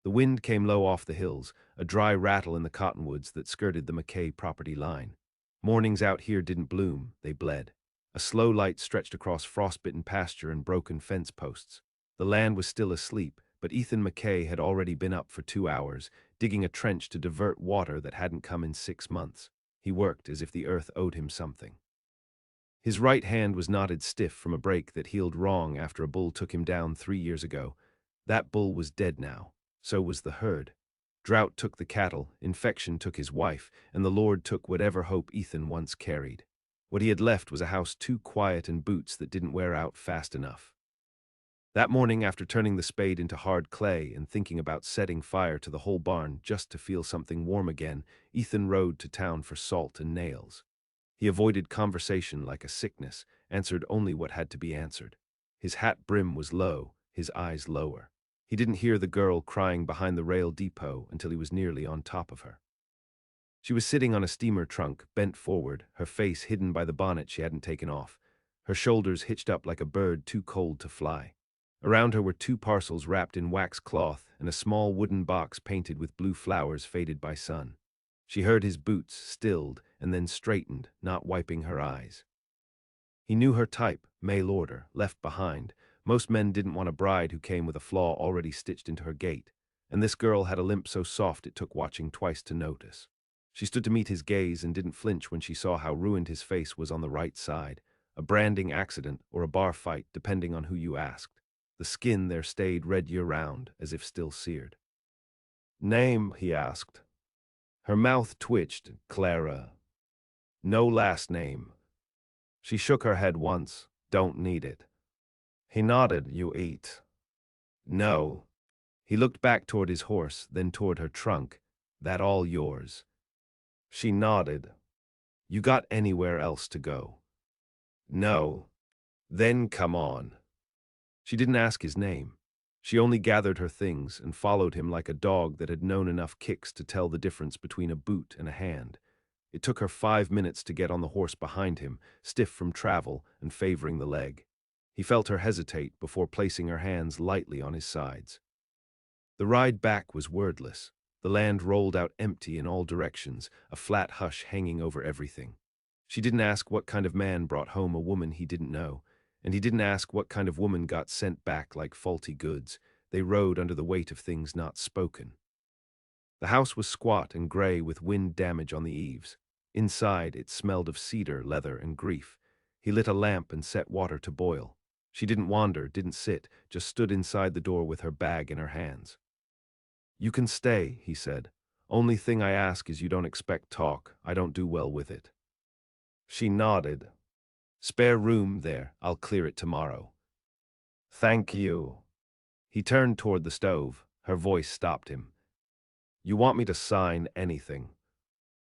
The wind came low off the hills, a dry rattle in the cottonwoods that skirted the McKay property line. Mornings out here didn't bloom, they bled. A slow light stretched across frostbitten pasture and broken fence posts. The land was still asleep, but Ethan McKay had already been up for 2 hours, digging a trench to divert water that hadn't come in 6 months. He worked as if the earth owed him something. His right hand was knotted stiff from a break that healed wrong after a bull took him down 3 years ago. That bull was dead now. So was the herd. Drought took the cattle, infection took his wife, and the Lord took whatever hope Ethan once carried. What he had left was a house too quiet and boots that didn't wear out fast enough. That morning, after turning the spade into hard clay and thinking about setting fire to the whole barn just to feel something warm again, Ethan rode to town for salt and nails. He avoided conversation like a sickness, answered only what had to be answered. His hat brim was low, his eyes lower. He didn't hear the girl crying behind the rail depot until he was nearly on top of her. She was sitting on a steamer trunk, bent forward, her face hidden by the bonnet she hadn't taken off, her shoulders hitched up like a bird too cold to fly. Around her were two parcels wrapped in wax cloth and a small wooden box painted with blue flowers faded by sun. She heard his boots, stilled, and then straightened, not wiping her eyes. He knew her type, mail order, left behind. Most men didn't want a bride who came with a flaw already stitched into her gait, and this girl had a limp so soft it took watching twice to notice. She stood to meet his gaze and didn't flinch when she saw how ruined his face was on the right side, a branding accident or a bar fight depending on who you asked. The skin there stayed red year-round, as if still seared. "Name?" he asked. Her mouth twitched. "Clara." "No last name." She shook her head once. "Don't need it." He nodded. "You eat?" "No." He looked back toward his horse, then toward her trunk. "That all yours?" She nodded. "You got anywhere else to go?" "No." "Then come on." She didn't ask his name. She only gathered her things and followed him like a dog that had known enough kicks to tell the difference between a boot and a hand. It took her 5 minutes to get on the horse behind him, stiff from travel and favoring the leg. He felt her hesitate before placing her hands lightly on his sides. The ride back was wordless. The land rolled out empty in all directions, a flat hush hanging over everything. She didn't ask what kind of man brought home a woman he didn't know, and he didn't ask what kind of woman got sent back like faulty goods. They rode under the weight of things not spoken. The house was squat and gray with wind damage on the eaves. Inside, it smelled of cedar, leather, and grief. He lit a lamp and set water to boil. She didn't wander, didn't sit, just stood inside the door with her bag in her hands. "You can stay," he said. "Only thing I ask is you don't expect talk. I don't do well with it." She nodded. "Spare room there. I'll clear it tomorrow." "Thank you." He turned toward the stove. Her voice stopped him. "You want me to sign anything?"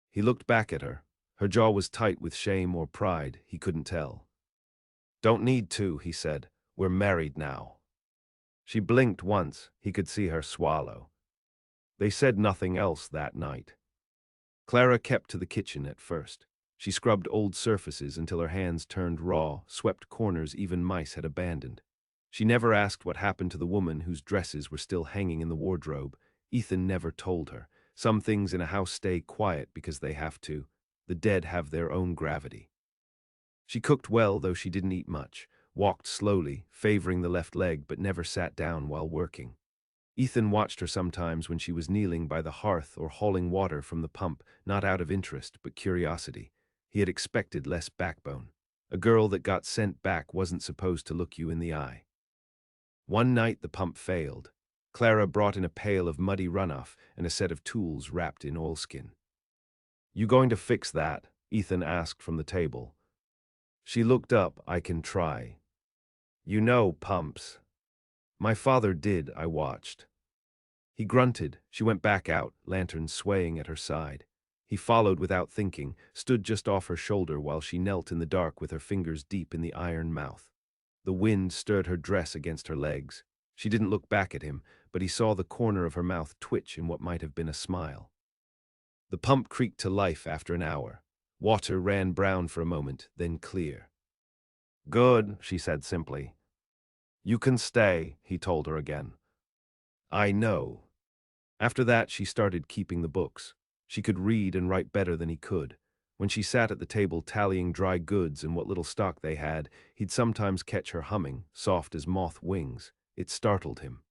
He looked back at her. Her jaw was tight with shame or pride, he couldn't tell. "Don't need to," he said. "We're married now." She blinked once. He could see her swallow. They said nothing else that night. Clara kept to the kitchen at first. She scrubbed old surfaces until her hands turned raw, swept corners even mice had abandoned. She never asked what happened to the woman whose dresses were still hanging in the wardrobe. Ethan never told her. Some things in a house stay quiet because they have to. The dead have their own gravity. She cooked well, though she didn't eat much, walked slowly, favoring the left leg, but never sat down while working. Ethan watched her sometimes when she was kneeling by the hearth or hauling water from the pump, not out of interest, but curiosity. He had expected less backbone. A girl that got sent back wasn't supposed to look you in the eye. One night the pump failed. Clara brought in a pail of muddy runoff and a set of tools wrapped in oilskin. "You going to fix that?" Ethan asked from the table. She looked up. "I can try." "You know pumps." "My father did," I watched. He grunted. She went back out, lantern swaying at her side. He followed without thinking, stood just off her shoulder while she knelt in the dark with her fingers deep in the iron mouth. The wind stirred her dress against her legs. She didn't look back at him, but he saw the corner of her mouth twitch in what might have been a smile. The pump creaked to life after an hour. Water ran brown for a moment, then clear. "Good," she said simply. "You can stay," he told her again. "I know." After that, she started keeping the books. She could read and write better than he could. When she sat at the table tallying dry goods and what little stock they had, he'd sometimes catch her humming, soft as moth wings. It startled him.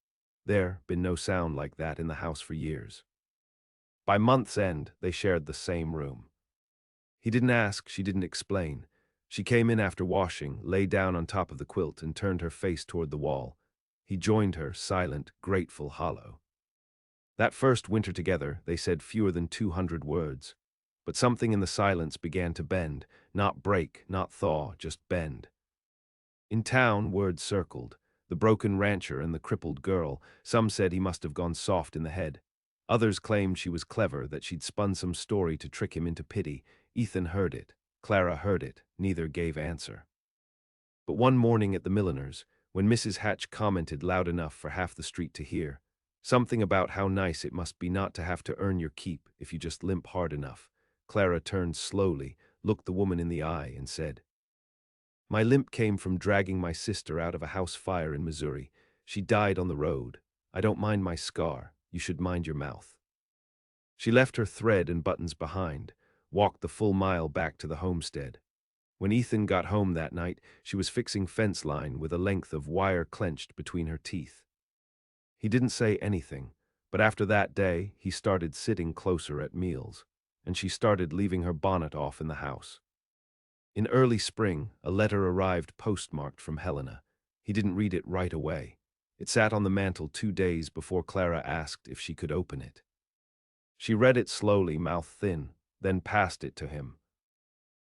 There been no sound like that in the house for years. By month's end, they shared the same room. He didn't ask, she didn't explain. She came in after washing, lay down on top of the quilt, and turned her face toward the wall. He joined her, silent, grateful, hollow. That first winter together, they said fewer than 200 words. But something in the silence began to bend, not break, not thaw, just bend. In town, words circled. The broken rancher and the crippled girl. Some said he must have gone soft in the head. Others claimed she was clever, that she'd spun some story to trick him into pity. Ethan heard it. Clara heard it. Neither gave answer. But one morning at the milliner's, when Mrs. Hatch commented loud enough for half the street to hear, something about how nice it must be not to have to earn your keep if you just limp hard enough, Clara turned slowly, looked the woman in the eye, and said, "My limp came from dragging my sister out of a house fire in Missouri. She died on the road. I don't mind my scar. You should mind your mouth." She left her thread and buttons behind, walked the full mile back to the homestead. When Ethan got home that night, she was fixing fence line with a length of wire clenched between her teeth. He didn't say anything, but after that day, he started sitting closer at meals, and she started leaving her bonnet off in the house. In early spring, a letter arrived postmarked from Helena. He didn't read it right away. It sat on the mantel 2 days before Clara asked if she could open it. She read it slowly, mouth thin, then passed it to him.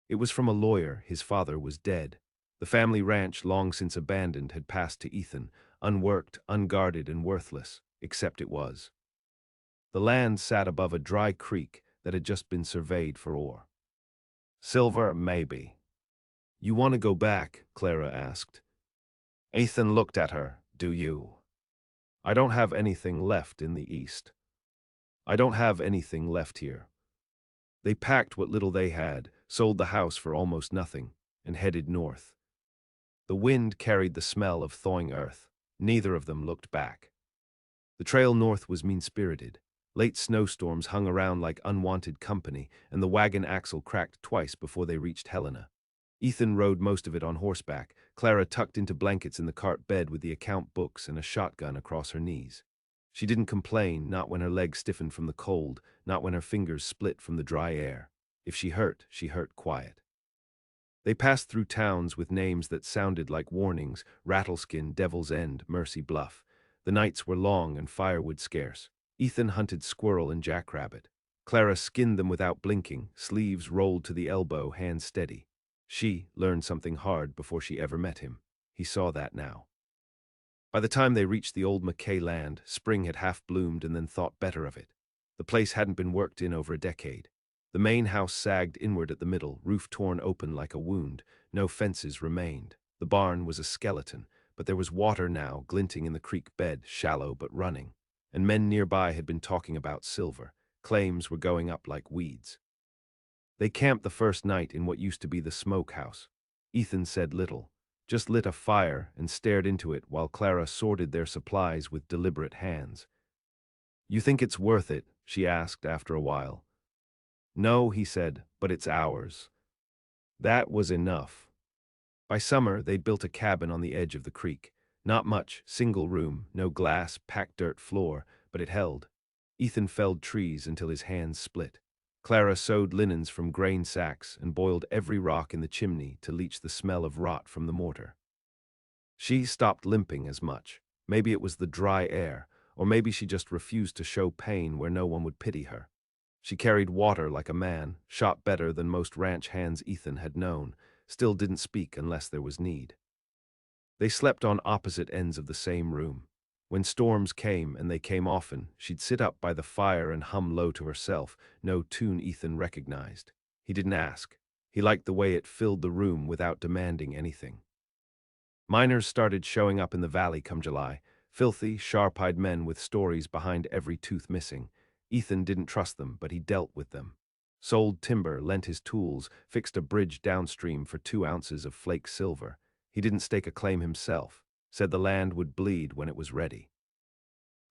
It was from a lawyer. His father was dead. The family ranch, long since abandoned, had passed to Ethan, unworked, unguarded, and worthless, except it was. The land sat above a dry creek that had just been surveyed for ore. "Silver, maybe." "You want to go back?" Clara asked. Ethan looked at her. "Do you?" "I don't have anything left in the east. I don't have anything left here." They packed what little they had, sold the house for almost nothing, and headed north. The wind carried the smell of thawing earth. Neither of them looked back. The trail north was mean-spirited. Late snowstorms hung around like unwanted company, and the wagon axle cracked twice before they reached Helena. Ethan rode most of it on horseback, Clara tucked into blankets in the cart bed with the account books and a shotgun across her knees. She didn't complain, not when her legs stiffened from the cold, not when her fingers split from the dry air. If she hurt quiet. They passed through towns with names that sounded like warnings: Rattleskin, Devil's End, Mercy Bluff. The nights were long and firewood scarce. Ethan hunted squirrel and jackrabbit. Clara skinned them without blinking, sleeves rolled to the elbow, hands steady. She learned something hard before she ever met him. He saw that now. By the time they reached the old McKay land, spring had half bloomed and then thought better of it. The place hadn't been worked in over a decade. The main house sagged inward at the middle, roof torn open like a wound. No fences remained. The barn was a skeleton, but there was water now, glinting in the creek bed, shallow but running. And men nearby had been talking about silver. Claims were going up like weeds. They camped the first night in what used to be the smokehouse. Ethan said little, just lit a fire and stared into it while Clara sorted their supplies with deliberate hands. "You think it's worth it?" she asked after a while. "No," he said, "but it's ours." That was enough. By summer, they'd built a cabin on the edge of the creek. Not much, single room, no glass, packed dirt floor, but it held. Ethan felled trees until his hands split. Clara sewed linens from grain sacks and boiled every rock in the chimney to leach the smell of rot from the mortar. She stopped limping as much. Maybe it was the dry air, or maybe she just refused to show pain where no one would pity her. She carried water like a man, shot better than most ranch hands Ethan had known, still didn't speak unless there was need. They slept on opposite ends of the same room. When storms came, and they came often, she'd sit up by the fire and hum low to herself, no tune Ethan recognized. He didn't ask. He liked the way it filled the room without demanding anything. Miners started showing up in the valley come July, filthy, sharp-eyed men with stories behind every tooth missing. Ethan didn't trust them, but he dealt with them. Sold timber, lent his tools, fixed a bridge downstream for 2 ounces of flake silver. He didn't stake a claim himself, said the land would bleed when it was ready.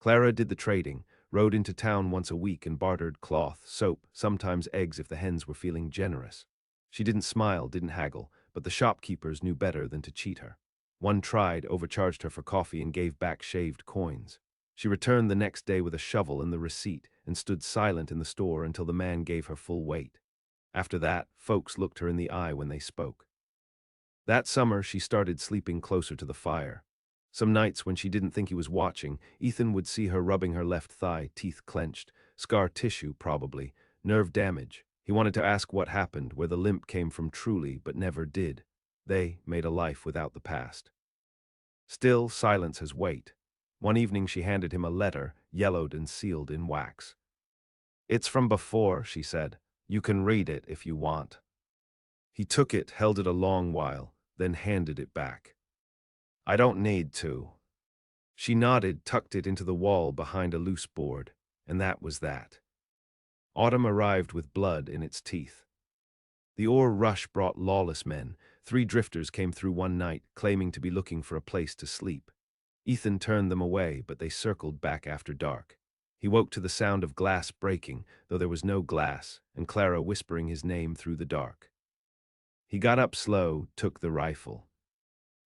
Clara did the trading, rode into town once a week and bartered cloth, soap, sometimes eggs if the hens were feeling generous. She didn't smile, didn't haggle, but the shopkeepers knew better than to cheat her. One tried, overcharged her for coffee, and gave back shaved coins. She returned the next day with a shovel and the receipt and stood silent in the store until the man gave her full weight. After that, folks looked her in the eye when they spoke. That summer, she started sleeping closer to the fire. Some nights when she didn't think he was watching, Ethan would see her rubbing her left thigh, teeth clenched, scar tissue probably, nerve damage. He wanted to ask what happened, where the limp came from truly, but never did. They made a life without the past. Still, silence has weight. One evening she handed him a letter, yellowed and sealed in wax. "It's from before," she said. "You can read it if you want." He took it, held it a long while, then handed it back. "I don't need to." She nodded, tucked it into the wall behind a loose board, and that was that. Autumn arrived with blood in its teeth. The ore rush brought lawless men. 3 drifters came through one night, claiming to be looking for a place to sleep. Ethan turned them away, but they circled back after dark. He woke to the sound of glass breaking, though there was no glass, and Clara whispering his name through the dark. He got up slow, took the rifle.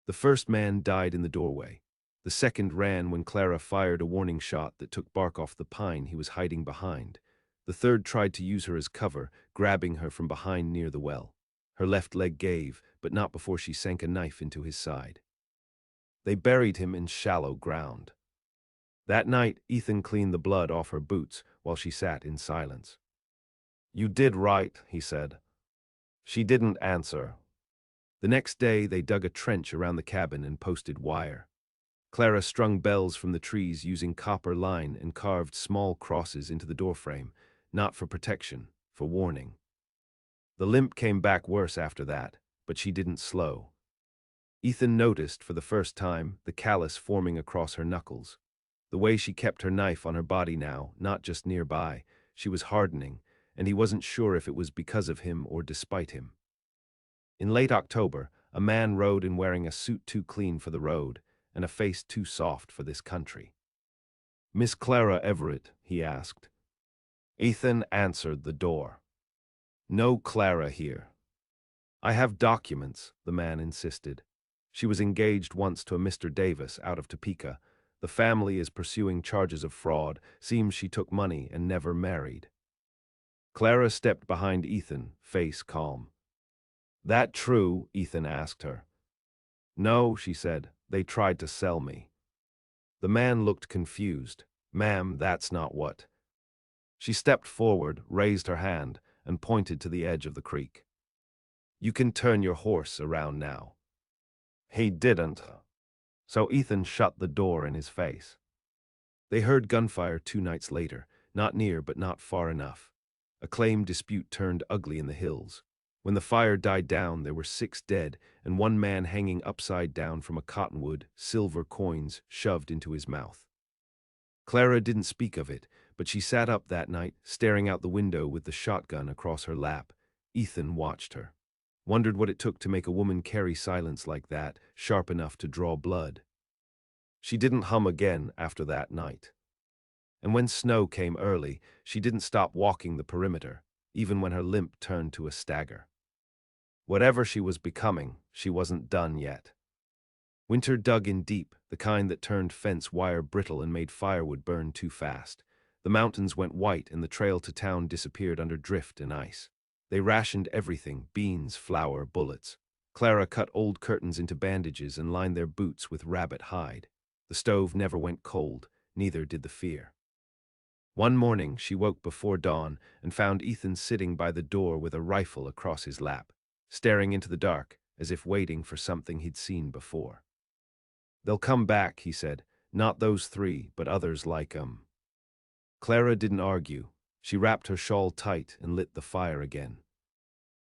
The first man died in the doorway. The second ran when Clara fired a warning shot that took bark off the pine he was hiding behind. The third tried to use her as cover, grabbing her from behind near the well. Her left leg gave, but not before she sank a knife into his side. They buried him in shallow ground. That night, Ethan cleaned the blood off her boots while she sat in silence. "You did right," he said. She didn't answer. The next day, they dug a trench around the cabin and posted wire. Clara strung bells from the trees using copper line and carved small crosses into the doorframe, not for protection, for warning. The limp came back worse after that, but she didn't slow. Ethan noticed, for the first time, the callus forming across her knuckles. The way she kept her knife on her body now, not just nearby, she was hardening, and he wasn't sure if it was because of him or despite him. In late October, a man rode in wearing a suit too clean for the road and a face too soft for this country. "Miss Clara Everett?" he asked. Ethan answered the door. "No Clara here." "I have documents," the man insisted. "She was engaged once to a Mr. Davis out of Topeka. The family is pursuing charges of fraud. Seems she took money and never married." Clara stepped behind Ethan, face calm. "That true?" Ethan asked her. "No," she said. "They tried to sell me." The man looked confused. "Ma'am, that's not what." She stepped forward, raised her hand, and pointed to the edge of the creek. "You can turn your horse around now." He didn't. So Ethan shut the door in his face. They heard gunfire 2 nights later, not near but not far enough. A claim dispute turned ugly in the hills. When the fire died down, there were 6 dead and 1 man hanging upside down from a cottonwood, silver coins shoved into his mouth. Clara didn't speak of it, but she sat up that night, staring out the window with the shotgun across her lap. Ethan watched her. Wondered what it took to make a woman carry silence like that, sharp enough to draw blood. She didn't hum again after that night. And when snow came early, she didn't stop walking the perimeter, even when her limp turned to a stagger. Whatever she was becoming, she wasn't done yet. Winter dug in deep, the kind that turned fence wire brittle and made firewood burn too fast. The mountains went white and the trail to town disappeared under drift and ice. They rationed everything: beans, flour, bullets. Clara cut old curtains into bandages and lined their boots with rabbit hide. The stove never went cold, neither did the fear. One morning, she woke before dawn and found Ethan sitting by the door with a rifle across his lap, staring into the dark as if waiting for something he'd seen before. "They'll come back," he said. "Not those 3, but others like 'em." Clara didn't argue. She wrapped her shawl tight and lit the fire again.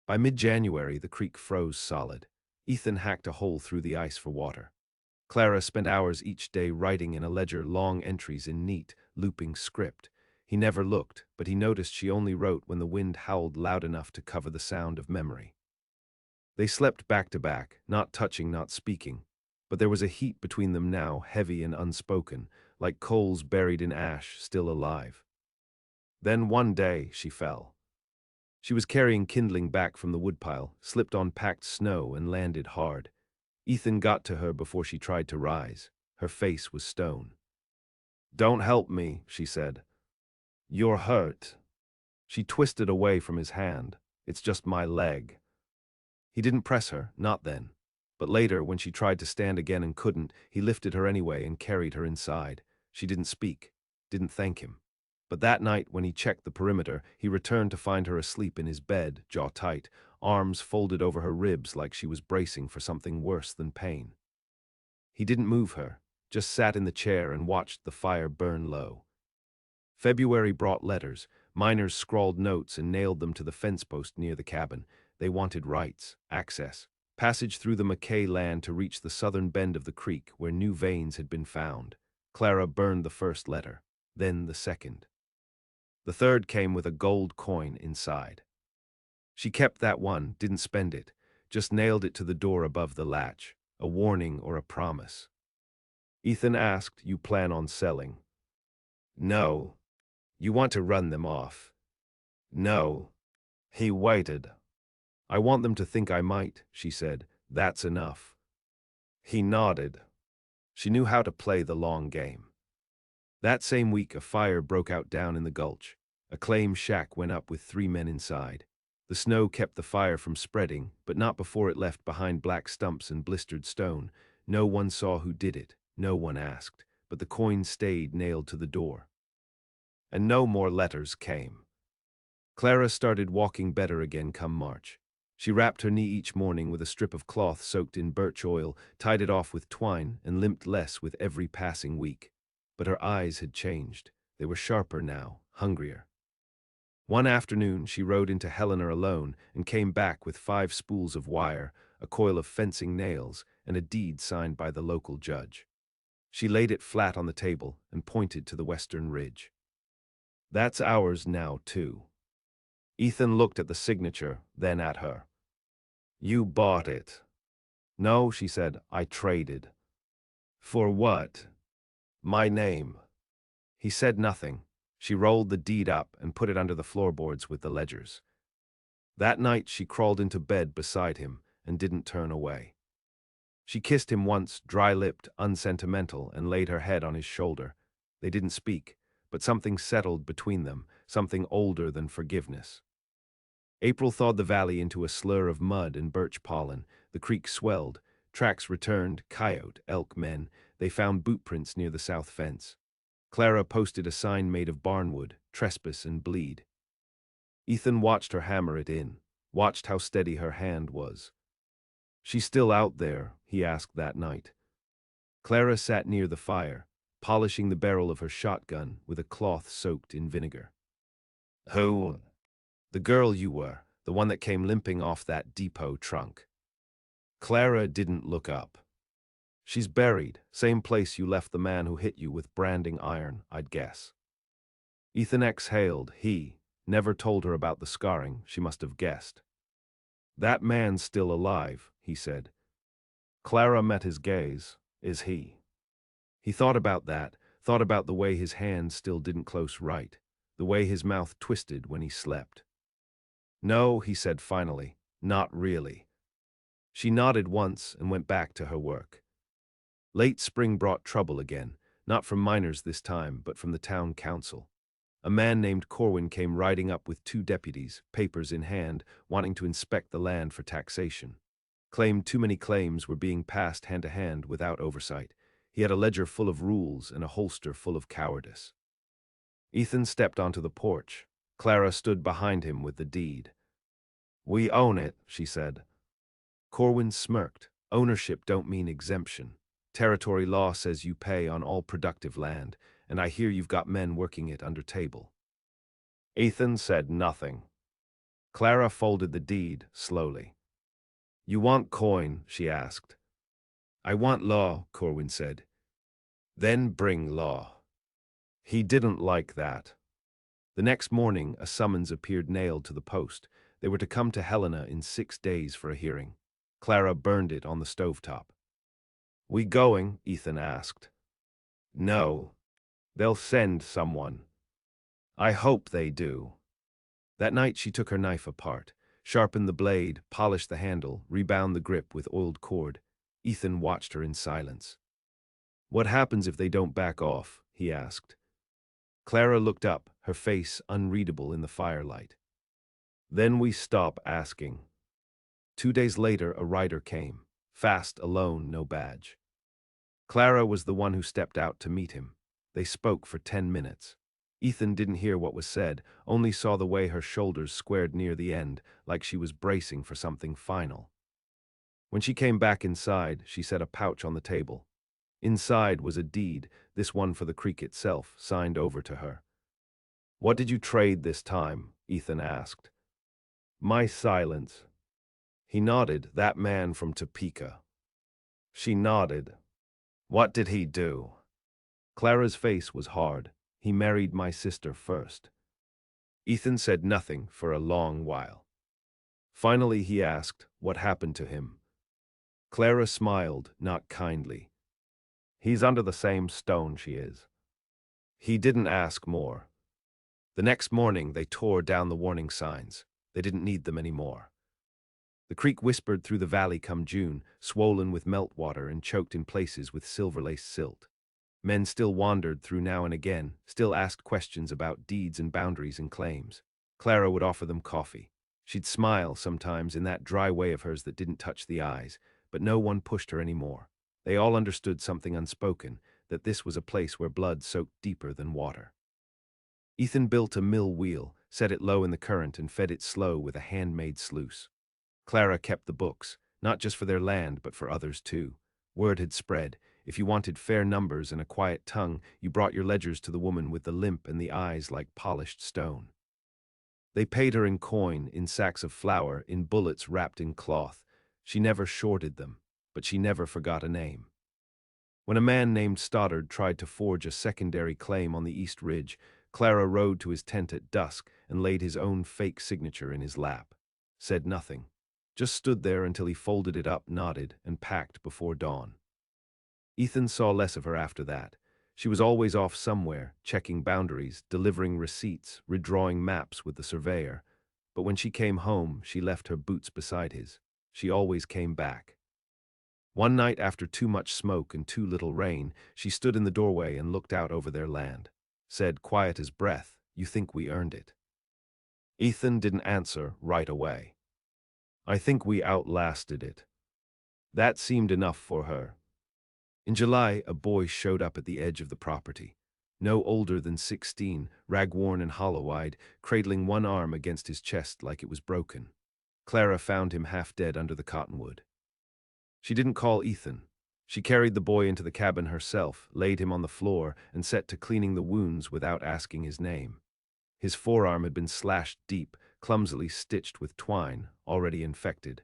By mid-January, the creek froze solid. Ethan hacked a hole through the ice for water. Clara spent hours each day writing in a ledger long entries in neat, looping script. He never looked, but he noticed she only wrote when the wind howled loud enough to cover the sound of memory. They slept back to back, not touching, not speaking, But there was a heat between them now, heavy and unspoken, like coals buried in ash, still alive. Then one day she fell. She was carrying kindling back from the woodpile, slipped on packed snow and landed hard. Ethan got to her before she tried to rise. Her face was stone. "Don't help me," she said. "You're hurt." She twisted away from his hand. "It's just my leg." He didn't press her, not then. But later, when she tried to stand again and couldn't, he lifted her anyway and carried her inside. She didn't speak, didn't thank him. But that night, when he checked the perimeter, he returned to find her asleep in his bed, jaw tight, arms folded over her ribs like she was bracing for something worse than pain. He didn't move her, just sat in the chair and watched the fire burn low. February brought letters. Miners scrawled notes and nailed them to the fence post near the cabin. They wanted rights, access, passage through the McKay land to reach the southern bend of the creek where new veins had been found. Clara burned the first letter, then the second. The third came with a gold coin inside. She kept that one, didn't spend it, just nailed it to the door above the latch, a warning or a promise. Ethan asked, "You plan on selling?" "No." "You want to run them off?" "No." He waited. "I want them to think I might," she said. "That's enough." He nodded. She knew how to play the long game. That same week, a fire broke out down in the gulch. A claim shack went up with 3 men inside. The snow kept the fire from spreading, but not before it left behind black stumps and blistered stone. No one saw who did it. No one asked. But the coin stayed nailed to the door. And no more letters came. Clara started walking better again come March. She wrapped her knee each morning with a strip of cloth soaked in birch oil, tied it off with twine, and limped less with every passing week. But her eyes had changed. They were sharper now, hungrier. One afternoon she rode into Helena alone and came back with 5 spools of wire, a coil of fencing nails, and a deed signed by the local judge. She laid it flat on the table and pointed to the western ridge. "That's ours now, too." Ethan looked at the signature, then at her. "You bought it." "No," she said, "I traded." "For what?" "My name." He said nothing. She rolled the deed up and put it under the floorboards with the ledgers. That night she crawled into bed beside him and didn't turn away. She kissed him once, dry-lipped, unsentimental, and laid her head on his shoulder. They didn't speak, but something settled between them, something older than forgiveness. April thawed the valley into a slur of mud and birch pollen. The creek swelled. Tracks returned, coyote, elk men. They found bootprints near the south fence. Clara posted a sign made of barnwood, trespass and bleed. Ethan watched her hammer it in, watched how steady her hand was. "She's still out there?" he asked that night. Clara sat near the fire, polishing the barrel of her shotgun with a cloth soaked in vinegar. "Who?" "The girl you were, the one that came limping off that depot trunk." Clara didn't look up. "She's buried, same place you left the man who hit you with branding iron, I'd guess." Ethan exhaled. He never told her about the scarring, she must have guessed. "That man's still alive," he said. Clara met his gaze. "Is he?" He thought about that, thought about the way his hand still didn't close right, the way his mouth twisted when he slept. "No," he said finally, "not really." She nodded once and went back to her work. Late spring brought trouble again, not from miners this time, but from the town council. A man named Corwin came riding up with 2 deputies, papers in hand, wanting to inspect the land for taxation. Claimed too many claims were being passed hand to hand without oversight. He had a ledger full of rules and a holster full of cowardice. Ethan stepped onto the porch. Clara stood behind him with the deed. "We own it," she said. Corwin smirked. "Ownership don't mean exemption. Territory law says you pay on all productive land, and I hear you've got men working it under table." Ethan said nothing. Clara folded the deed slowly. "You want coin?" she asked. "I want law," Corwin said. "Then bring law." He didn't like that. The next morning, a summons appeared nailed to the post. They were to come to Helena in 6 days for a hearing. Clara burned it on the stovetop. "We going?" Ethan asked. "No. They'll send someone. I hope they do." That night she took her knife apart, sharpened the blade, polished the handle, rebound the grip with oiled cord. Ethan watched her in silence. "What happens if they don't back off?" he asked. Clara looked up, her face unreadable in the firelight. "Then we stop asking." 2 days later, a rider came. Fast, alone, no badge. Clara was the one who stepped out to meet him. They spoke for 10 minutes. Ethan didn't hear what was said, only saw the way her shoulders squared near the end, like she was bracing for something final. When she came back inside, she set a pouch on the table. Inside was a deed, this one for the creek itself, signed over to her. "What did you trade this time?" Ethan asked. "My silence." He nodded. "That man from Topeka." She nodded. "What did he do?" Clara's face was hard. "He married my sister first." Ethan said nothing for a long while. Finally he asked, "What happened to him?" Clara smiled, not kindly. "He's under the same stone she is." He didn't ask more. The next morning they tore down the warning signs. They didn't need them anymore. The creek whispered through the valley come June, swollen with meltwater and choked in places with silver-laced silt. Men still wandered through now and again, still asked questions about deeds and boundaries and claims. Clara would offer them coffee. She'd smile sometimes in that dry way of hers that didn't touch the eyes, but no one pushed her anymore. They all understood something unspoken, that this was a place where blood soaked deeper than water. Ethan built a mill wheel, set it low in the current and fed it slow with a handmade sluice. Clara kept the books, not just for their land but for others too. Word had spread. If you wanted fair numbers and a quiet tongue, you brought your ledgers to the woman with the limp and the eyes like polished stone. They paid her in coin, in sacks of flour, in bullets wrapped in cloth. She never shorted them, but she never forgot a name. When a man named Stoddard tried to forge a secondary claim on the East Ridge, Clara rode to his tent at dusk and laid his own fake signature in his lap. Said nothing. Just stood there until he folded it up, nodded, and packed before dawn. Ethan saw less of her after that. She was always off somewhere, checking boundaries, delivering receipts, redrawing maps with the surveyor. But when she came home, she left her boots beside his. She always came back. One night after too much smoke and too little rain, she stood in the doorway and looked out over their land. Said, quiet as breath, "You think we earned it?" Ethan didn't answer right away. "I think we outlasted it." That seemed enough for her. In July, a boy showed up at the edge of the property. No older than 16, rag-worn and hollow-eyed, cradling one arm against his chest like it was broken. Clara found him half dead under the cottonwood. She didn't call Ethan. She carried the boy into the cabin herself, laid him on the floor, and set to cleaning the wounds without asking his name. His forearm had been slashed deep, clumsily stitched with twine, already infected.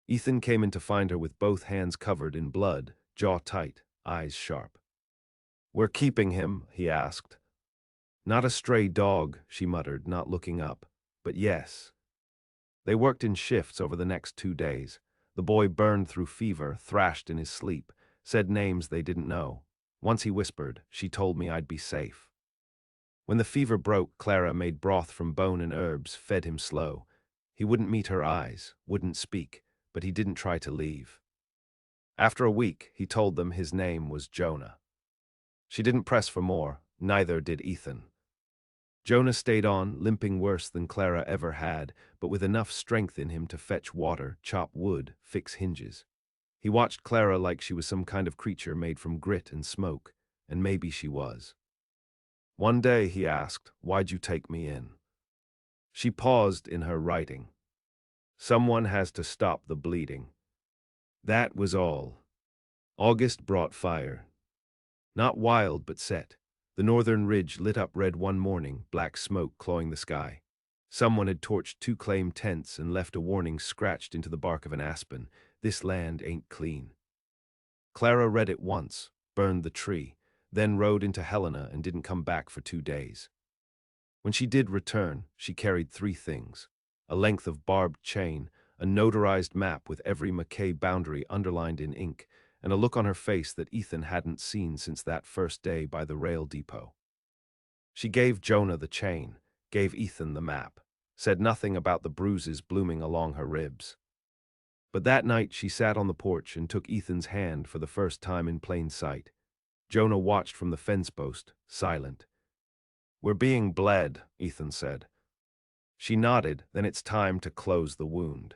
Ethan came in to find her with both hands covered in blood, jaw tight, eyes sharp. "We're keeping him?" he asked. "Not a stray dog," she muttered, not looking up. "But yes." They worked in shifts over the next 2 days. The boy burned through fever, thrashed in his sleep, said names they didn't know. Once he whispered, "She told me I'd be safe." When the fever broke, Clara made broth from bone and herbs, fed him slow. He wouldn't meet her eyes, wouldn't speak, but he didn't try to leave. After a week, he told them his name was Jonah. She didn't press for more, neither did Ethan. Jonah stayed on, limping worse than Clara ever had, but with enough strength in him to fetch water, chop wood, fix hinges. He watched Clara like she was some kind of creature made from grit and smoke, and maybe she was. One day he asked, "Why'd you take me in?" She paused in her writing. "Someone has to stop the bleeding." That was all. August brought fire. Not wild, but set. The northern ridge lit up red one morning, black smoke clawing the sky. Someone had torched 2 claim tents and left a warning scratched into the bark of an aspen. "This land ain't clean." Clara read it once, burned the tree, then rode into Helena and didn't come back for 2 days. When she did return, she carried 3 things: a length of barbed chain, a notarized map with every Mackay boundary underlined in ink, and a look on her face that Ethan hadn't seen since that first day by the rail depot. She gave Jonah the chain, gave Ethan the map, said nothing about the bruises blooming along her ribs. But that night she sat on the porch and took Ethan's hand for the first time in plain sight. Jonah watched from the fence post, silent. "We're being bled," Ethan said. She nodded, then it's time to close the wound.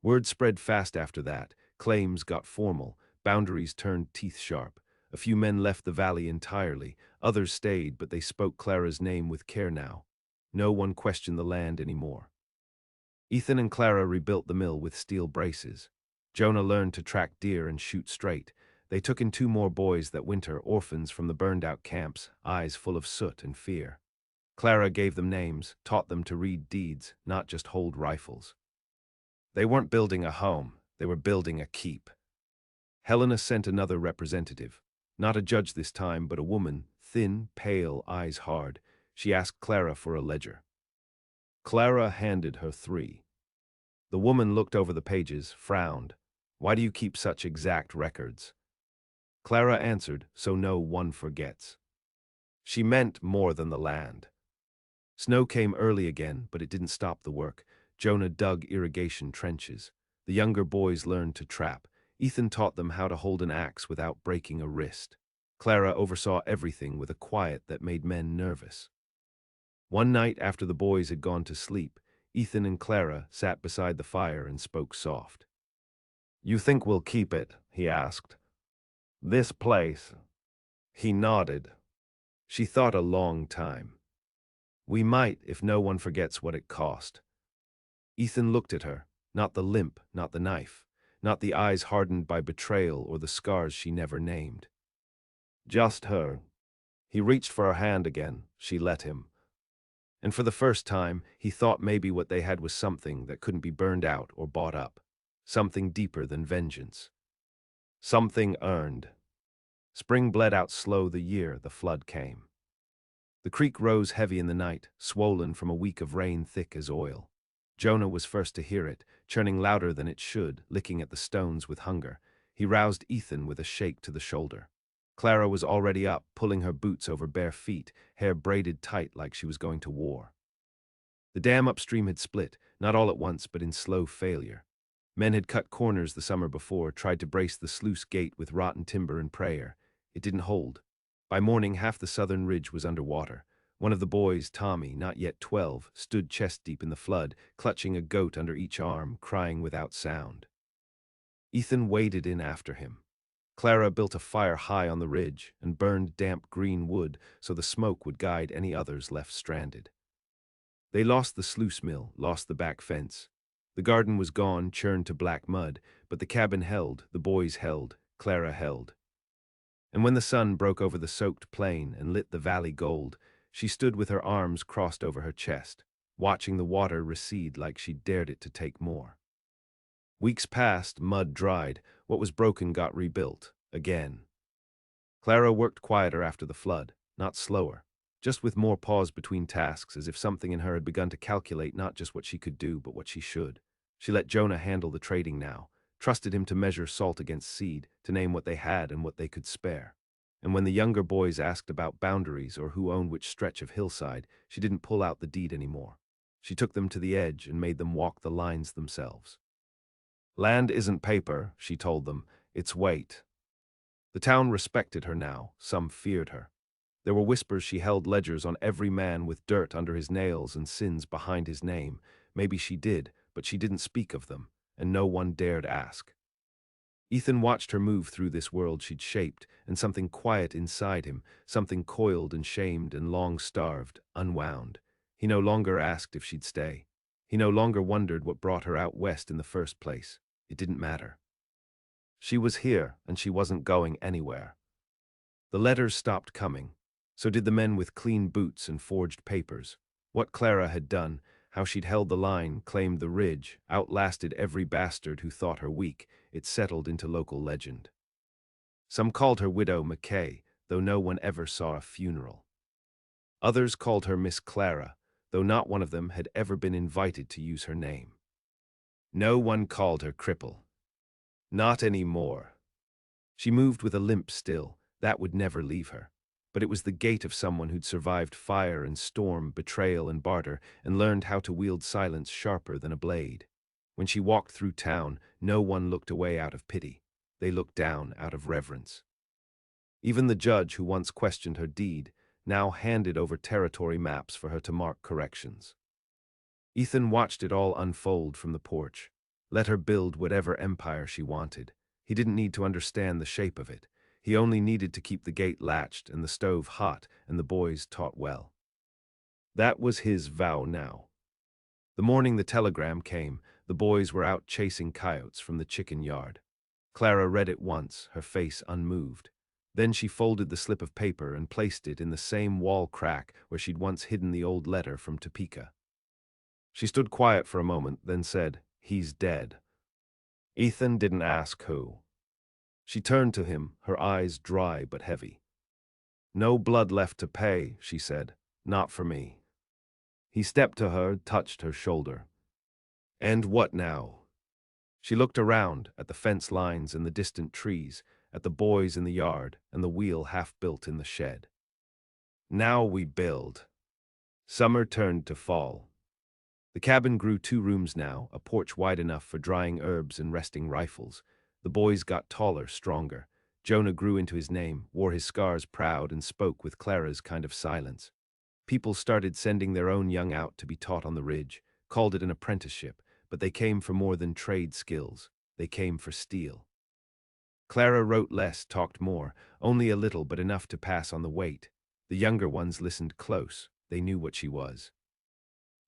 Word spread fast after that. Claims got formal, boundaries turned teeth-sharp. A few men left the valley entirely, others stayed, but they spoke Clara's name with care now. No one questioned the land anymore. Ethan and Clara rebuilt the mill with steel braces. Jonah learned to track deer and shoot straight. They took in 2 more boys that winter, orphans from the burned-out camps, eyes full of soot and fear. Clara gave them names, taught them to read deeds, not just hold rifles. They weren't building a home, they were building a keep. Helena sent another representative. Not a judge this time, but a woman, thin, pale, eyes hard. She asked Clara for a ledger. Clara handed her 3. The woman looked over the pages, frowned. "Why do you keep such exact records?" Clara answered, "So no one forgets." She meant more than the land. Snow came early again, but it didn't stop the work. Jonah dug irrigation trenches. The younger boys learned to trap. Ethan taught them how to hold an axe without breaking a wrist. Clara oversaw everything with a quiet that made men nervous. One night after the boys had gone to sleep, Ethan and Clara sat beside the fire and spoke soft. "You think we'll keep it?" he asked. "This place?" He nodded. She thought a long time. "We might, if no one forgets what it cost." Ethan looked at her, not the limp, not the knife, not the eyes hardened by betrayal or the scars she never named. Just her. He reached for her hand again. She let him. And for the first time, he thought maybe what they had was something that couldn't be burned out or bought up. Something deeper than vengeance. Something earned. Spring bled out slow the year the flood came. The creek rose heavy in the night, swollen from a week of rain thick as oil. Jonah was first to hear it, churning louder than it should, licking at the stones with hunger. He roused Ethan with a shake to the shoulder. Clara was already up, pulling her boots over bare feet, hair braided tight like she was going to war. The dam upstream had split, not all at once but in slow failure. Men had cut corners the summer before, tried to brace the sluice gate with rotten timber and prayer. It didn't hold. By morning, half the southern ridge was under water. One of the boys, Tommy, not yet 12, stood chest-deep in the flood, clutching a goat under each arm, crying without sound. Ethan waded in after him. Clara built a fire high on the ridge and burned damp green wood so the smoke would guide any others left stranded. They lost the sluice mill, lost the back fence. The garden was gone, churned to black mud, but the cabin held, the boys held, Clara held. And when the sun broke over the soaked plain and lit the valley gold, she stood with her arms crossed over her chest, watching the water recede like she dared it to take more. Weeks passed, mud dried, what was broken got rebuilt, again. Clara worked quieter after the flood, not slower, just with more pause between tasks, as if something in her had begun to calculate not just what she could do, but what she should. She let Jonah handle the trading now, trusted him to measure salt against seed, to name what they had and what they could spare. And when the younger boys asked about boundaries or who owned which stretch of hillside, she didn't pull out the deed anymore. She took them to the edge and made them walk the lines themselves. "Land isn't paper," she told them, "it's weight." The town respected her now, some feared her. There were whispers she held ledgers on every man with dirt under his nails and sins behind his name. Maybe she did, but she didn't speak of them, and no one dared ask. Ethan watched her move through this world she'd shaped, and something quiet inside him, something coiled and shamed and long-starved, unwound. He no longer asked if she'd stay. He no longer wondered what brought her out west in the first place. It didn't matter. She was here, and she wasn't going anywhere. The letters stopped coming. So did the men with clean boots and forged papers. What Clara had done, how she'd held the line, claimed the ridge, outlasted every bastard who thought her weak, it settled into local legend. Some called her Widow McKay, though no one ever saw a funeral. Others called her Miss Clara, though not one of them had ever been invited to use her name. No one called her Cripple. Not anymore. She moved with a limp still. That would never leave her. But it was the gait of someone who'd survived fire and storm, betrayal and barter, and learned how to wield silence sharper than a blade. When she walked through town, no one looked away out of pity. They looked down out of reverence. Even the judge who once questioned her deed now handed over territory maps for her to mark corrections. Ethan watched it all unfold from the porch. Let her build whatever empire she wanted. He didn't need to understand the shape of it. He only needed to keep the gate latched and the stove hot and the boys taught well. That was his vow now. The morning the telegram came, the boys were out chasing coyotes from the chicken yard. Clara read it once, her face unmoved. Then she folded the slip of paper and placed it in the same wall crack where she'd once hidden the old letter from Topeka. She stood quiet for a moment, then said, "He's dead." Ethan didn't ask who. She turned to him, her eyes dry but heavy. "No blood left to pay," she said. "Not for me." He stepped to her, touched her shoulder. "And what now?" She looked around, at the fence lines and the distant trees, at the boys in the yard and the wheel half-built in the shed. "Now we build." Summer turned to fall. The cabin grew 2 rooms now, a porch wide enough for drying herbs and resting rifles. The boys got taller, stronger. Jonah grew into his name, wore his scars proud, and spoke with Clara's kind of silence. People started sending their own young out to be taught on the ridge, called it an apprenticeship, but they came for more than trade skills. They came for steel. Clara wrote less, talked more, only a little but enough to pass on the weight. The younger ones listened close. They knew what she was.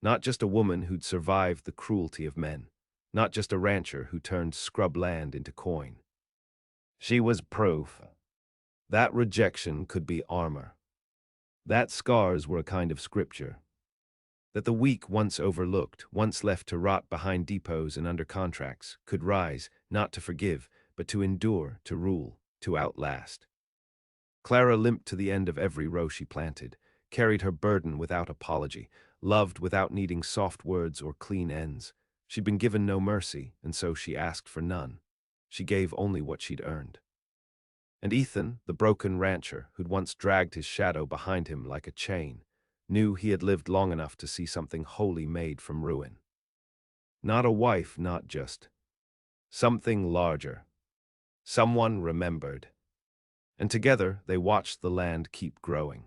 Not just a woman who'd survived the cruelty of men. Not just a rancher who turned scrub land into coin. She was proof. That rejection could be armor. That scars were a kind of scripture. That the weak, once overlooked, once left to rot behind depots and under contracts, could rise, not to forgive, but to endure, to rule, to outlast. Clara limped to the end of every row she planted, carried her burden without apology, loved without needing soft words or clean ends. She'd been given no mercy, and so she asked for none. She gave only what she'd earned. And Ethan, the broken rancher, who'd once dragged his shadow behind him like a chain, knew he had lived long enough to see something holy made from ruin. Not a wife, not just. Something larger. Someone remembered. And together they watched the land keep growing.